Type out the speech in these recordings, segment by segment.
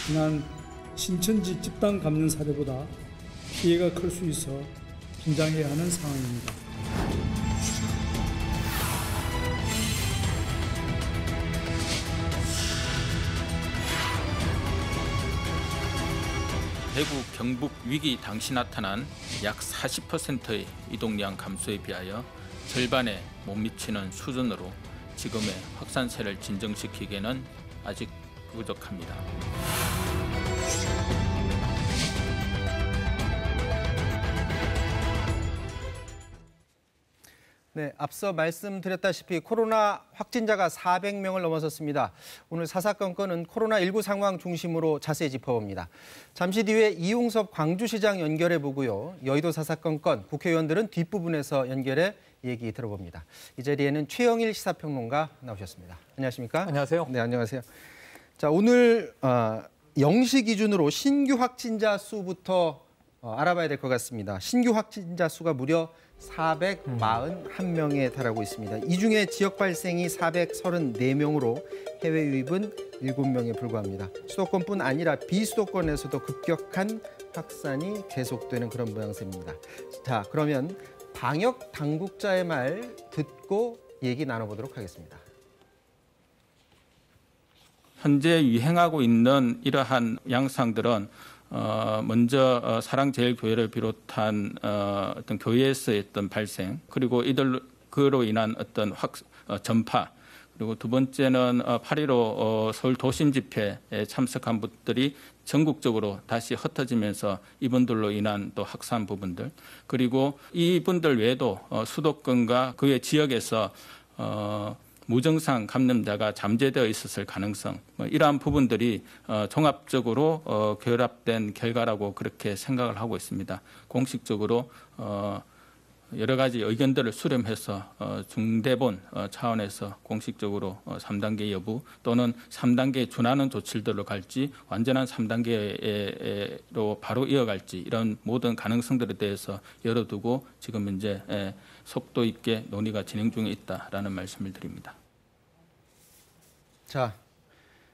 지난 신천지 집단 감염 사례보다 피해가 클 수 있어 긴장해야 하는 상황입니다. 대구, 경북 위기 당시 나타난 약 40%의 이동량 감소에 비하여 절반에 못 미치는 수준으로 지금의 확산세를 진정시키기에는 아직 부족합니다. 네, 앞서 말씀드렸다시피 코로나 확진자가 400명을 넘어섰습니다. 오늘 사사건건은 코로나19 상황 중심으로 자세히 짚어봅니다. 잠시 뒤에 이용섭 광주시장 연결해 보고요. 여의도 사사건건 국회의원들은 뒷부분에서 연결해 얘기 들어봅니다. 이 자리에는 최영일 시사평론가 나오셨습니다. 안녕하십니까? 안녕하세요. 네, 안녕하세요. 자, 오늘 0시 기준으로 신규 확진자 수부터 알아봐야 될 것 같습니다. 신규 확진자 수가 무려 441명에 달하고 있습니다. 이 중에 지역 발생이 434명으로 해외 유입은 7명에 불과합니다. 수도권뿐 아니라 비수도권에서도 급격한 확산이 계속되는 그런 모양새입니다. 자, 그러면 방역 당국자의 말 듣고 얘기 나눠보도록 하겠습니다. 현재 유행하고 있는 이러한 양상들은 먼저 사랑제일교회를 비롯한 어떤 교회에서의 어떤 발생, 그리고 그로 인한 어떤 전파, 그리고 두 번째는 8.15 서울 도심 집회에 참석한 분들이 전국적으로 다시 흩어지면서 이분들로 인한 또 확산 부분들, 그리고 이분들 외에도 수도권과 그 외 지역에서 무증상 감염자가 잠재되어 있었을 가능성, 이러한 부분들이 종합적으로 결합된 결과라고 그렇게 생각을 하고 있습니다. 공식적으로 여러 가지 의견들을 수렴해서 중대본 차원에서 공식적으로 3단계 여부 또는 3단계에 준하는 조치들로 갈지 완전한 3단계로 바로 이어갈지 이런 모든 가능성들에 대해서 열어두고 지금 현재 속도 있게 논의가 진행 중에 있다라는 말씀을 드립니다. 자,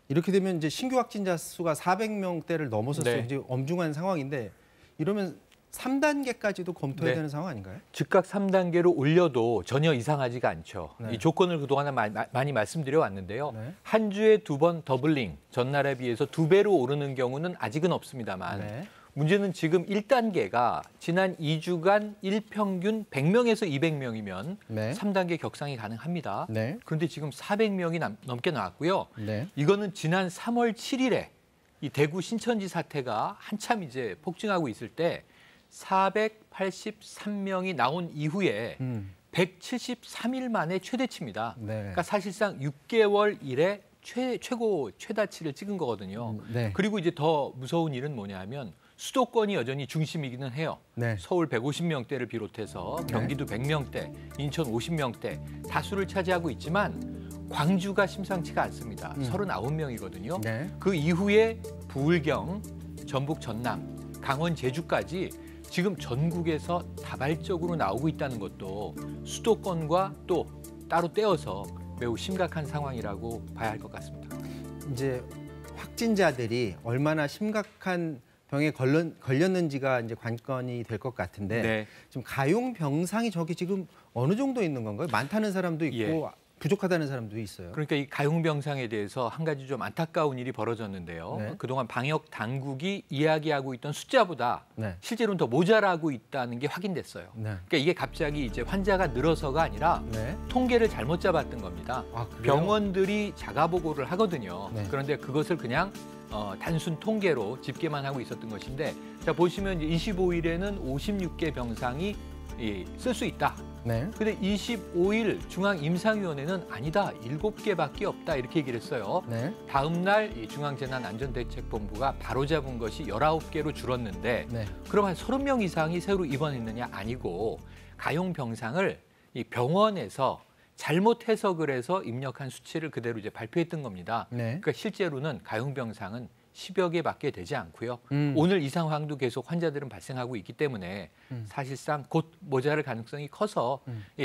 이렇게 되면 이제 신규 확진자 수가 400명대를 넘어섰어요. 네. 이제 엄중한 상황인데 이러면 3단계까지도 검토해야 네. 되는 상황 아닌가요? 즉각 3단계로 올려도 전혀 이상하지가 않죠. 네. 이 조건을 그동안 많이 말씀드려 왔는데요. 네. 한 주에 2번 더블링, 전날에 비해서 2배로 오르는 경우는 아직은 없습니다만 네. 문제는 지금 1단계가 지난 2주간 일평균 100명에서 200명이면 네. 3단계 격상이 가능합니다. 네. 그런데 지금 400명이 넘게 나왔고요. 네. 이거는 지난 3월 7일에 이 대구 신천지 사태가 한참 이제 폭증하고 있을 때 483명이 나온 이후에 173일 만에 최대치입니다. 네. 그러니까 사실상 6개월 이래 최다치를 찍은 거거든요. 네. 그리고 이제 더 무서운 일은 뭐냐면 수도권이 여전히 중심이기는 해요. 네. 서울 150명대를 비롯해서 경기도 100명대, 인천 50명대 다수를 차지하고 있지만 광주가 심상치가 않습니다. 39명이거든요. 네. 그 이후에 부울경, 전북 전남, 강원 제주까지 지금 전국에서 다발적으로 나오고 있다는 것도 수도권과 또 따로 떼어서 매우 심각한 상황이라고 봐야 할 것 같습니다. 이제 확진자들이 얼마나 심각한 병에 걸렸는지가 이제 관건이 될 것 같은데 네. 지금 가용 병상이 저기 지금 어느 정도 있는 건가요? 많다는 사람도 있고 부족하다는 사람도 있어요. 그러니까 이 가용병상에 대해서 한 가지 좀 안타까운 일이 벌어졌는데요. 네. 그동안 방역 당국이 이야기하고 있던 숫자보다 네. 실제로는 더 모자라고 있다는 게 확인됐어요. 네. 그러니까 이게 갑자기 이제 환자가 늘어서가 아니라 네. 통계를 잘못 잡았던 겁니다. 아, 그래요? 병원들이 자가 보고를 하거든요. 네. 그런데 그것을 그냥 단순 통계로 집계만 하고 있었던 것인데, 자 보시면 25일에는 56개 병상이 쓸 수 있다. 네. 근데 25일 중앙임상위원회는 아니다, 7개밖에 없다 이렇게 얘기를 했어요. 네. 다음 날 이 중앙재난안전대책본부가 바로잡은 것이 19개로 줄었는데 네. 그럼 한 30명 이상이 새로 입원했느냐? 아니고 가용 병상을 이 병원에서 잘못 해석을 해서 입력한 수치를 그대로 이제 발표했던 겁니다. 네. 그러니까 실제로는 가용 병상은 10여 개밖에 되지 않고요. 오늘 이 상황도 계속 환자들은 발생하고 있기 때문에 사실상 곧 모자랄 가능성이 커서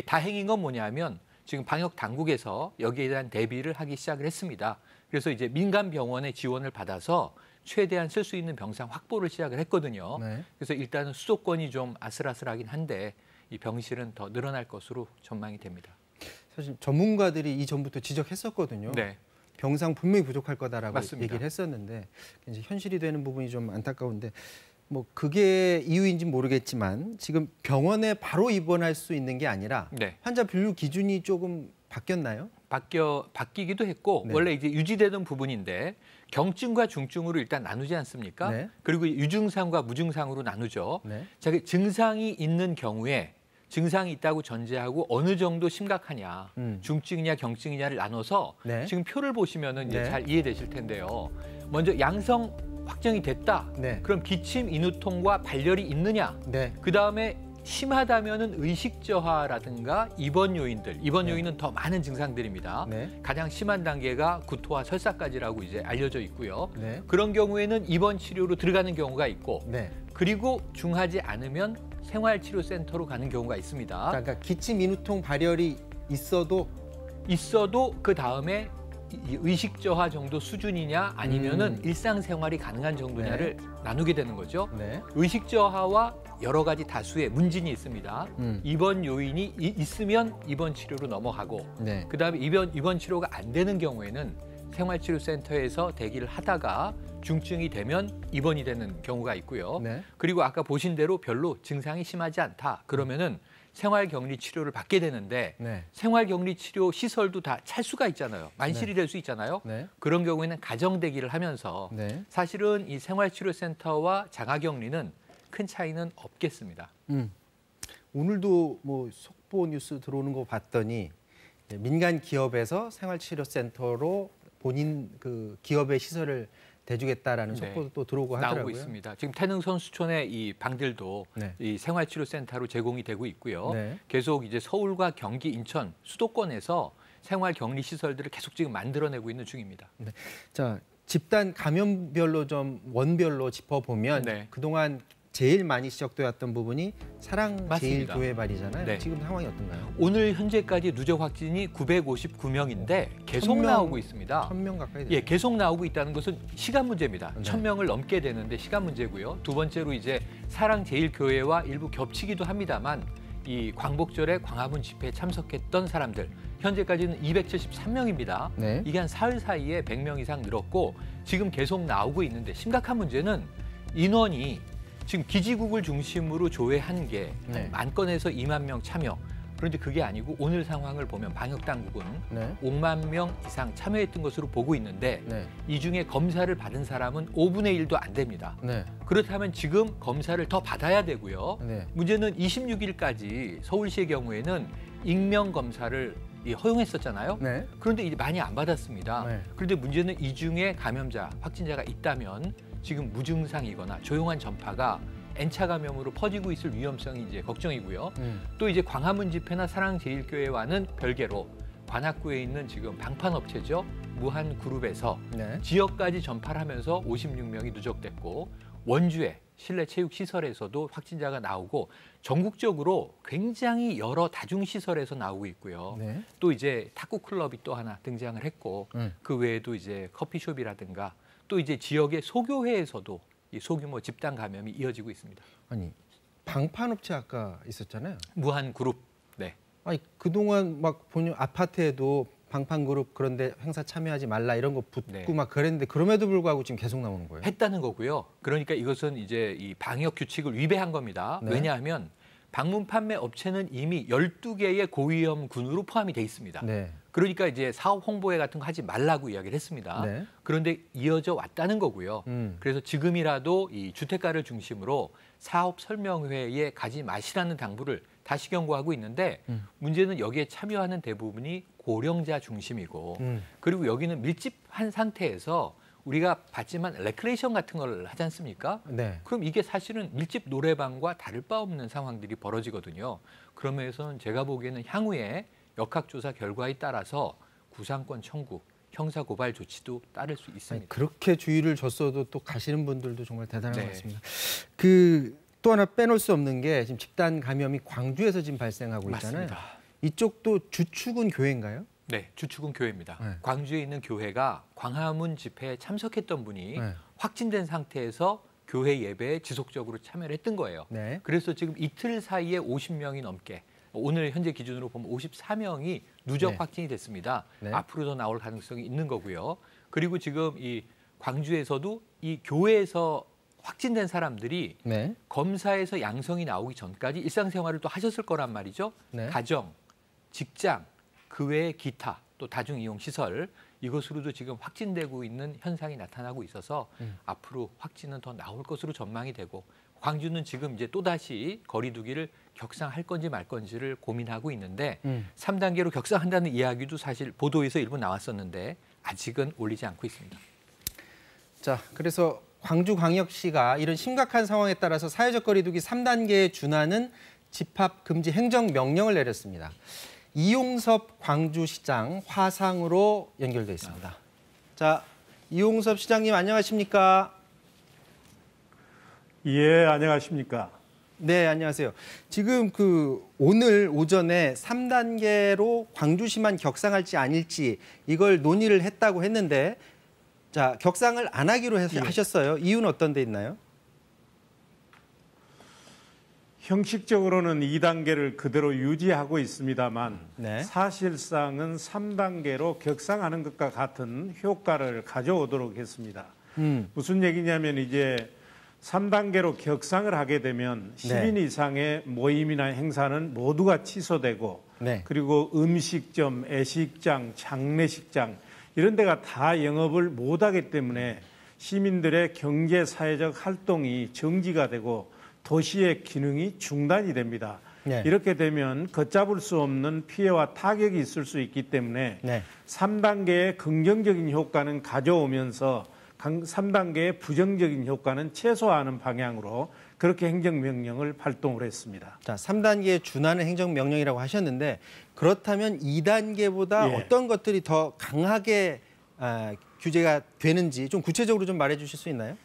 다행인 건 뭐냐면 지금 방역 당국에서 여기에 대한 대비를 하기 시작을 했습니다. 그래서 이제 민간 병원의 지원을 받아서 최대한 쓸 수 있는 병상 확보를 시작을 했거든요. 네. 그래서 일단은 수도권이 좀 아슬아슬하긴 한데 이 병실은 더 늘어날 것으로 전망이 됩니다. 사실 전문가들이 이전부터 지적했었거든요. 네. 병상 분명히 부족할 거다라고 맞습니다. 얘기를 했었는데 이제 현실이 되는 부분이 좀 안타까운데 뭐 그게 이유인지 모르겠지만 지금 병원에 바로 입원할 수 있는 게 아니라 네. 환자 분류 기준이 조금 바뀌었나요? 바뀌기도 했고 네. 원래 이제 유지되던 부분인데 경증과 중증으로 일단 나누지 않습니까? 네. 그리고 유증상과 무증상으로 나누죠. 네. 자, 증상이 있는 경우에 증상이 있다고 전제하고 어느 정도 심각하냐, 중증이냐 경증이냐를 나눠서 네. 지금 표를 보시면은 이제 네. 잘 이해되실 텐데요. 먼저 양성 확정이 됐다. 네. 그럼 기침, 인후통과 발열이 있느냐? 네. 그 다음에 심하다면은 의식 저하라든가 입원 요인들, 입원 네. 요인은 더 많은 증상들입니다. 네. 가장 심한 단계가 구토와 설사까지라고 이제 알려져 있고요. 네. 그런 경우에는 입원 치료로 들어가는 경우가 있고, 네. 그리고 중하지 않으면 생활치료센터로 가는 경우가 있습니다. 그러니까 기침, 인후통, 발열이 있어도 그 다음에 이 의식 저하 정도 수준이냐 아니면은 일상생활이 가능한 정도냐를 나누게 되는 거죠. 네. 의식 저하와 여러 가지 다수의 문진이 있습니다. 음. 입원 요인이 있으면 입원 치료로 넘어가고 네. 그다음에 입원 치료가 안 되는 경우에는 생활치료센터에서 대기를 하다가 중증이 되면 입원이 되는 경우가 있고요. 네. 그리고 아까 보신 대로 별로 증상이 심하지 않다. 그러면은 생활격리 치료를 받게 되는데 네. 생활격리 치료 시설도 다 찰수가 있잖아요. 만실이 될 수 있잖아요. 네. 그런 경우에는 가정 대기를 하면서 네. 사실은 이 생활치료센터와 자가격리는 큰 차이는 없겠습니다. 오늘도 뭐 속보 뉴스 들어오는 거 봤더니 민간 기업에서 생활치료센터로 본인 그 기업의 시설을 대주겠다라는 네. 속보도 또 들어오고 나오고 하더라고요. 있습니다. 지금 태릉 선수촌의 이 방들도 네. 이 생활치료센터로 제공이 되고 있고요. 네. 계속 이제 서울과 경기, 인천 수도권에서 생활격리 시설들을 계속 지금 만들어내고 있는 중입니다. 자, 집단 감염별로 좀 원별로 짚어보면 네. 그동안 제일 많이 지적되었던 부분이 맞습니다. 사랑제일교회발이잖아요. 네. 지금 상황이 어떤가요? 오늘 현재까지 누적 확진이 959명인데 계속 1000명, 나오고 있습니다. 1000명 가까이 돼요. 예, 계속 나오고 있다는 것은 시간 문제입니다. 네. 1000명을 넘게 되는데 시간 문제고요. 두 번째로 이제 사랑제일교회와 일부 겹치기도 합니다만 이 광복절에 광화문 집회에 참석했던 사람들 현재까지는 273명입니다. 네. 이게 한 사흘 사이에 100명 이상 늘었고 지금 계속 나오고 있는데 심각한 문제는 인원이 지금 기지국을 중심으로 조회한 게 네. 10,000건에서 2만 명 참여. 그런데 그게 아니고 오늘 상황을 보면 방역당국은 네. 5만 명 이상 참여했던 것으로 보고 있는데 네. 이 중에 검사를 받은 사람은 5분의 1도 안 됩니다. 네. 그렇다면 지금 검사를 더 받아야 되고요. 네. 문제는 26일까지 서울시의 경우에는 익명 검사를 허용했었잖아요. 네. 그런데 이제 많이 안 받았습니다. 네. 그런데 문제는 이 중에 감염자, 확진자가 있다면 지금 무증상이거나 조용한 전파가 N차 감염으로 퍼지고 있을 위험성이 이제 걱정이고요. 또 이제 광화문 집회나 사랑제일교회와는 별개로 관악구에 있는 지금 방판업체죠. 무한그룹에서 네. 지역까지 전파를 하면서 56명이 누적됐고 원주의 실내 체육시설에서도 확진자가 나오고 전국적으로 굉장히 여러 다중시설에서 나오고 있고요. 네. 또 이제 탁구클럽이 또 하나 등장을 했고 그 외에도 이제 커피숍이라든가 또 이제 지역의 소교회에서도 이 소규모 집단 감염이 이어지고 있습니다. 아니 방판업체 아까 있었잖아요. 무한그룹. 네. 아니 그동안 막 본인 아파트에도 방판그룹 그런데 행사 참여하지 말라 이런 거 붙고 네. 막 그랬는데 그럼에도 불구하고 지금 계속 나오는 거예요. 했다는 거고요. 그러니까 이것은 이제 이 방역 규칙을 위배한 겁니다. 네. 왜냐하면 방문 판매 업체는 이미 12개의 고위험군으로 포함이 돼 있습니다. 네. 그러니까 이제 사업 홍보회 같은 거 하지 말라고 이야기를 했습니다. 네. 그런데 이어져 왔다는 거고요. 그래서 지금이라도 이 주택가를 중심으로 사업 설명회에 가지 마시라는 당부를 다시 경고하고 있는데 문제는 여기에 참여하는 대부분이 고령자 중심이고 그리고 여기는 밀집한 상태에서 우리가 봤지만 레크레이션 같은 걸 하지 않습니까? 네. 그럼 이게 사실은 밀집 노래방과 다를 바 없는 상황들이 벌어지거든요. 그러면서는 제가 보기에는 향후에 역학조사 결과에 따라서 구상권 청구, 형사고발 조치도 따를 수 있습니다. 아니, 그렇게 주의를 줬어도 또 가시는 분들도 정말 대단한 네. 것 같습니다. 그 또 하나 빼놓을 수 없는 게 지금 집단 감염이 광주에서 지금 발생하고 있잖아요. 맞습니다. 이쪽도 주축은 교회인가요? 네, 주축은 교회입니다. 네. 광주에 있는 교회가 광화문 집회에 참석했던 분이 네. 확진된 상태에서 교회 예배에 지속적으로 참여를 했던 거예요. 네. 그래서 지금 이틀 사이에 50명이 넘게 오늘 현재 기준으로 보면 54명이 누적 네. 확진이 됐습니다. 네. 앞으로 더 나올 가능성이 있는 거고요. 그리고 지금 이 광주에서도 이 교회에서 확진된 사람들이 네. 검사에서 양성이 나오기 전까지 일상생활을 또 하셨을 거란 말이죠. 네. 가정, 직장, 그 외의 기타, 또 다중이용시설 이것으로도 지금 확진되고 있는 현상이 나타나고 있어서 앞으로 확진은 더 나올 것으로 전망이 되고 광주는 지금 이제 또다시 거리 두기를 격상할 건지 말 건지를 고민하고 있는데 3단계로 격상한다는 이야기도 사실 보도에서 일부 나왔었는데 아직은 올리지 않고 있습니다. 자, 그래서 광주광역시가 이런 심각한 상황에 따라서 사회적 거리 두기 3단계에 준하는 집합 금지 행정 명령을 내렸습니다. 이용섭 광주시장 화상으로 연결돼 있습니다. 자, 이용섭 시장님 안녕하십니까? 예, 안녕하십니까? 네, 안녕하세요. 지금 오늘 오전에 3단계로 광주시만 격상할지 아닐지 이걸 논의를 했다고 했는데 자, 격상을 안 하기로 하셨어요. 이유는 어떤 데 있나요? 형식적으로는 2단계를 그대로 유지하고 있습니다만 네. 사실상은 3단계로 격상하는 것과 같은 효과를 가져오도록 했습니다. 무슨 얘기냐면 이제 3단계로 격상을 하게 되면 10인 이상의 모임이나 행사는 모두가 취소되고 네. 그리고 음식점, 애식장, 장례식장 이런 데가 다 영업을 못하기 때문에 시민들의 경제 사회적 활동이 정지가 되고 도시의 기능이 중단이 됩니다. 네. 이렇게 되면 걷잡을 수 없는 피해와 타격이 있을 수 있기 때문에 네. 3단계의 긍정적인 효과는 가져오면서 3단계의 부정적인 효과는 최소화하는 방향으로 그렇게 행정명령을 발동을 했습니다. 자, 3단계에 준하는 행정명령이라고 하셨는데 그렇다면 2단계보다 예. 어떤 것들이 더 강하게 규제가 되는지 좀 구체적으로 좀 말해 주실 수 있나요?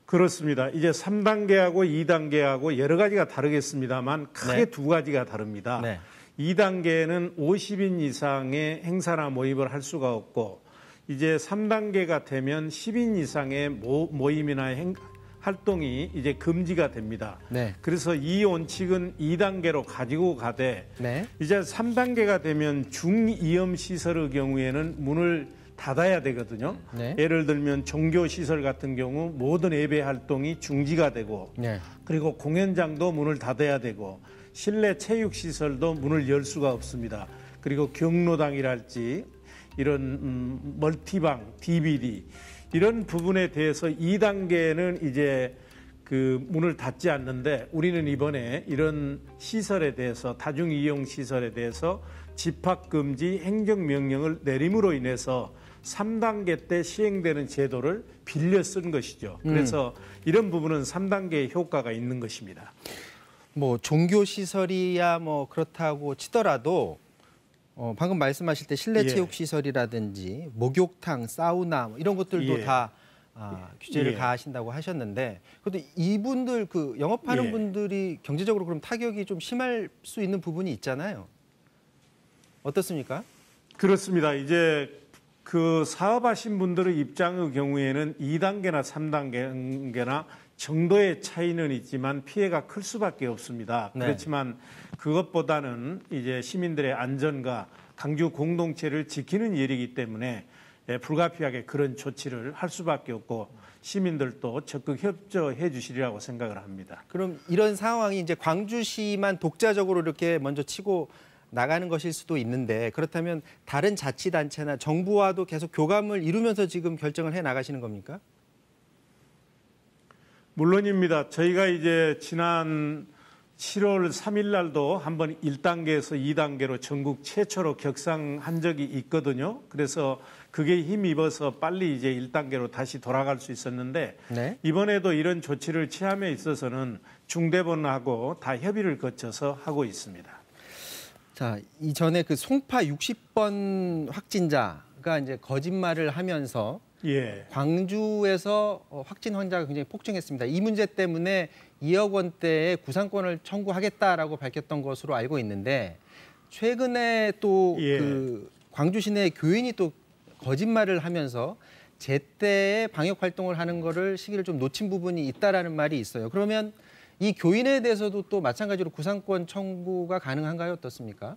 그렇습니다. 이제 3단계하고 2단계하고 여러 가지가 다르겠습니다만 크게 네. 두 가지가 다릅니다. 네. 2단계는 50인 이상의 행사나 모임을 할 수가 없고 이제 3단계가 되면 10인 이상의 모임이나 활동이 이제 금지가 됩니다. 네. 그래서 이 원칙은 2단계로 가지고 가되 네. 이제 3단계가 되면 중위험 시설의 경우에는 문을 닫아야 되거든요. 네. 예를 들면 종교시설 같은 경우 모든 예배 활동이 중지가 되고 네. 그리고 공연장도 문을 닫아야 되고 실내 체육시설도 문을 열 수가 없습니다. 그리고 경로당이랄지 이런 멀티방, DVD 이런 부분에 대해서 2단계는 이제 그 문을 닫지 않는데 우리는 이번에 이런 시설에 대해서 다중이용 시설에 대해서 집합금지 행정명령을 내림으로 인해서 3단계 때 시행되는 제도를 빌려 쓴 것이죠. 그래서 이런 부분은 3단계의 효과가 있는 것입니다. 뭐 종교시설이야 뭐 그렇다고 치더라도 방금 말씀하실 때 실내 예. 체육시설이라든지 목욕탕, 사우나 뭐 이런 것들도 예. 다 규제를 예. 가하신다고 하셨는데 그래도 이분들 영업하는 예. 분들이 경제적으로 그럼 타격이 좀 심할 수 있는 부분이 있잖아요. 어떻습니까? 그렇습니다. 이제 그 사업하신 분들의 입장의 경우에는 2단계나 3단계나 정도의 차이는 있지만 피해가 클 수밖에 없습니다. 네. 그렇지만 그것보다는 이제 시민들의 안전과 광주 공동체를 지키는 일이기 때문에 불가피하게 그런 조치를 할 수밖에 없고 시민들도 적극 협조해 주시리라고 생각을 합니다. 그럼 이런 상황이 이제 광주시만 독자적으로 이렇게 먼저 치고 나가는 것일 수도 있는데 그렇다면 다른 자치단체나 정부와도 계속 교감을 이루면서 지금 결정을 해 나가시는 겁니까? 물론입니다. 저희가 이제 지난 7월 3일 날도 한번 1단계에서 2단계로 전국 최초로 격상한 적이 있거든요. 그래서 그게 힘입어서 빨리 이제 1단계로 다시 돌아갈 수 있었는데 네. 이번에도 이런 조치를 취함에 있어서는 중대본하고 다 협의를 거쳐서 하고 있습니다. 자, 이전에 그 송파 60번 확진자가 이제 거짓말을 하면서 예. 광주에서 확진 환자가 굉장히 폭증했습니다. 이 문제 때문에 2억 원대의 구상권을 청구하겠다라고 밝혔던 것으로 알고 있는데 최근에 또 예. 광주 시내 교인이 또 거짓말을 하면서 제때에 방역 활동을 하는 거를 시기를 좀 놓친 부분이 있다라는 말이 있어요. 그러면 이 교인에 대해서도 또 마찬가지로 구상권 청구가 가능한가요? 어떻습니까?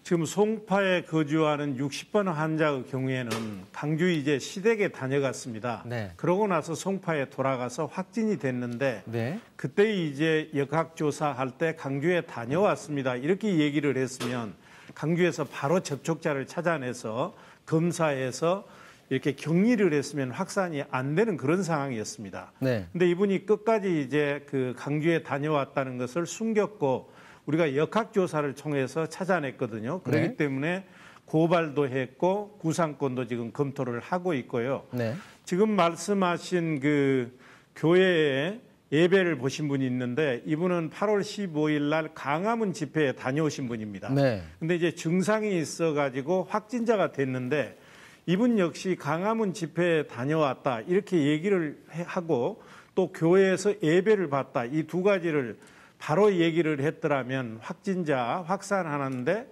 지금 송파에 거주하는 60번 환자의 경우에는 광주 이제 시댁에 다녀갔습니다. 네. 그러고 나서 송파에 돌아가서 확진이 됐는데 네. 그때 이제 역학조사할 때 광주에 다녀왔습니다. 이렇게 얘기를 했으면 광주에서 바로 접촉자를 찾아내서 검사해서 이렇게 격리를 했으면 확산이 안 되는 그런 상황이었습니다. 네. 근데 이분이 끝까지 이제 그 광주에 다녀왔다는 것을 숨겼고 우리가 역학조사를 통해서 찾아냈거든요. 그렇기 네. 때문에 고발도 했고 구상권도 지금 검토를 하고 있고요. 네. 지금 말씀하신 그 교회에 예배를 보신 분이 있는데 이분은 8월 15일 날 광화문 집회에 다녀오신 분입니다. 네. 근데 이제 증상이 있어가지고 확진자가 됐는데 이분 역시 광화문 집회에 다녀왔다 이렇게 얘기를 하고 또 교회에서 예배를 봤다 이 두 가지를 바로 얘기를 했더라면 확진자 확산하는데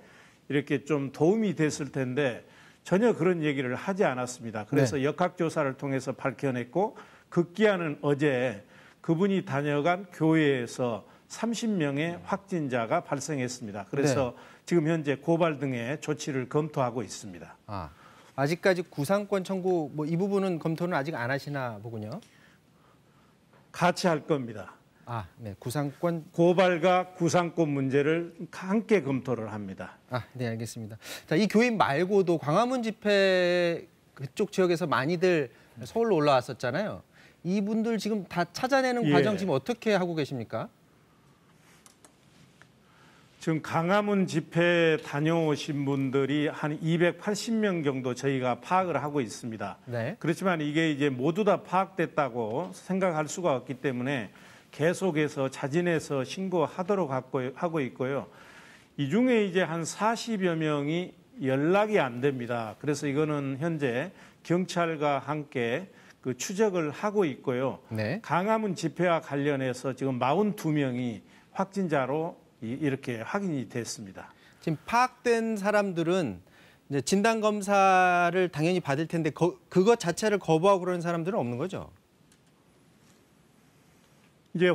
이렇게 좀 도움이 됐을 텐데 전혀 그런 얘기를 하지 않았습니다. 그래서 네. 역학조사를 통해서 밝혀냈고 급기야는 어제 그분이 다녀간 교회에서 30명의 확진자가 발생했습니다. 그래서 지금 현재 고발 등의 조치를 검토하고 있습니다. 아직까지 구상권 청구 뭐 이 부분은 검토는 아직 안 하시나 보군요. 같이 할 겁니다. 네. 구상권. 고발과 구상권 문제를 함께 검토를 합니다. 네, 알겠습니다. 자, 이 교인 말고도 광화문 집회 그쪽 지역에서 많이들 서울로 올라왔었잖아요. 이분들 지금 다 찾아내는 예. 과정 지금 어떻게 하고 계십니까? 지금 광화문 집회 다녀오신 분들이 한 280명 정도 저희가 파악을 하고 있습니다. 네. 그렇지만 이게 이제 모두 다 파악됐다고 생각할 수가 없기 때문에 계속해서 자진해서 신고하도록 하고 있고요. 이 중에 이제 한 40여 명이 연락이 안 됩니다. 그래서 이거는 현재 경찰과 함께 그 추적을 하고 있고요. 네. 광화문 집회와 관련해서 지금 42명이 확진자로 이렇게 확인이 됐습니다. 지금 파악된 사람들은 이제 진단 검사를 당연히 받을 텐데 그것 자체를 거부하고 그러는 사람들은 없는 거죠? 이제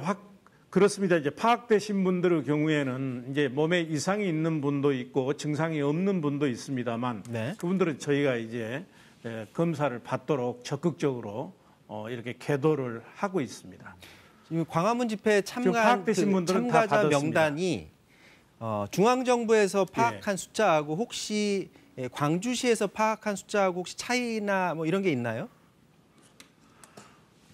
그렇습니다. 이제 파악되신 분들의 경우에는 이제 몸에 이상이 있는 분도 있고 증상이 없는 분도 있습니다만 네. 그분들은 저희가 이제 검사를 받도록 적극적으로 이렇게 계도를 하고 있습니다. 지금 광화문 집회에 파악되신 분들은 다 참가자 받았습니다. 명단이 중앙정부에서 파악한 숫자하고 혹시 광주시에서 파악한 숫자하고 혹시 차이나 뭐 이런 게 있나요?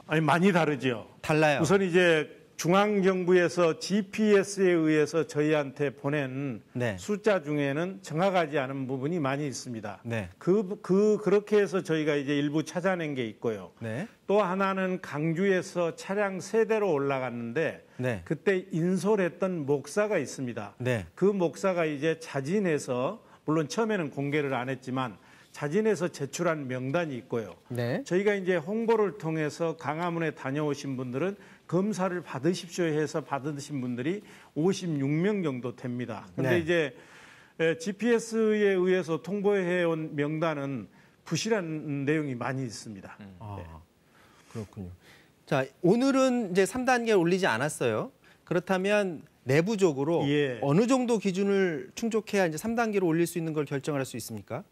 아니 많이 다르죠. 달라요. 우선 이제 중앙정부에서 GPS에 의해서 저희한테 보낸 네. 숫자 중에는 정확하지 않은 부분이 많이 있습니다. 네. 그렇게 해서 저희가 이제 일부 찾아낸 게 있고요. 네. 또 하나는 광주에서 차량 세대로 올라갔는데 네. 그때 인솔했던 목사가 있습니다. 네. 그 목사가 이제 자진해서 물론 처음에는 공개를 안 했지만 자진해서 제출한 명단이 있고요. 네. 저희가 이제 홍보를 통해서 광화문에 다녀오신 분들은 검사를 받으십시오 해서 받으신 분들이 56명 정도 됩니다. 그런데 네. 이제 GPS에 의해서 통보해온 명단은 부실한 내용이 많이 있습니다. 그렇군요. 자, 오늘은 이제 3단계 올리지 않았어요. 그렇다면 내부적으로 예. 어느 정도 기준을 충족해야 이제 3단계로 올릴 수 있는 걸 결정을 할 수 있습니까?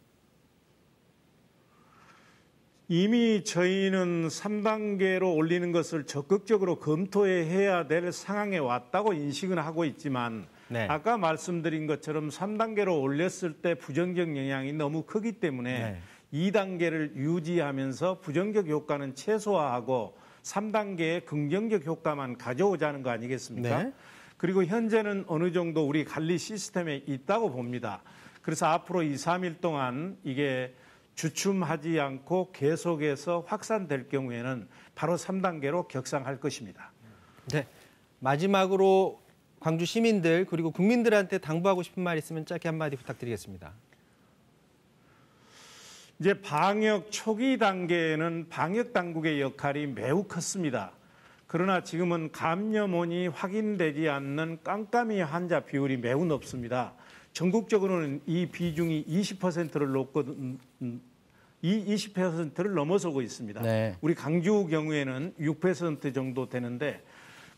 이미 저희는 3단계로 올리는 것을 적극적으로 검토해야 될 상황에 왔다고 인식은 하고 있지만 네. 아까 말씀드린 것처럼 3단계로 올렸을 때 부정적 영향이 너무 크기 때문에 네. 2단계를 유지하면서 부정적 효과는 최소화하고 3단계의 긍정적 효과만 가져오자는 거 아니겠습니까? 네. 그리고 현재는 어느 정도 우리 관리 시스템에 있다고 봅니다. 그래서 앞으로 2, 3일 동안 이게 주춤하지 않고 계속해서 확산될 경우에는 바로 3단계로 격상할 것입니다. 네. 마지막으로 광주 시민들 그리고 국민들한테 당부하고 싶은 말 있으면 짧게 한마디 부탁드리겠습니다. 이제 방역 초기 단계에는 방역 당국의 역할이 매우 컸습니다. 그러나 지금은 감염원이 확인되지 않는 깜깜이 환자 비율이 매우 높습니다. 전국적으로는 이 비중이 20%를 넘어서고 있습니다. 네. 우리 광주 경우에는 6% 정도 되는데,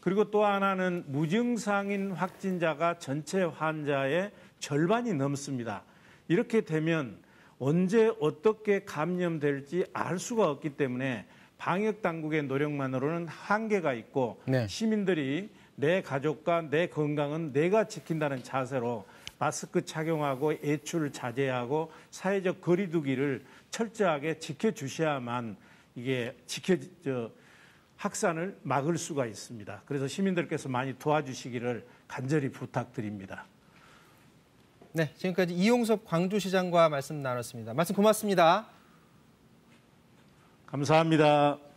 그리고 또 하나는 무증상인 확진자가 전체 환자의 절반이 넘습니다. 이렇게 되면 언제 어떻게 감염될지 알 수가 없기 때문에 방역 당국의 노력만으로는 한계가 있고, 네. 시민들이 내 가족과 내 건강은 내가 지킨다는 자세로 마스크 착용하고 외출 자제하고 사회적 거리 두기를 철저하게 지켜주셔야만 이게 확산을 막을 수가 있습니다. 그래서 시민들께서 많이 도와주시기를 간절히 부탁드립니다. 네, 지금까지 이용섭 광주시장과 말씀 나눴습니다. 말씀 고맙습니다. 감사합니다.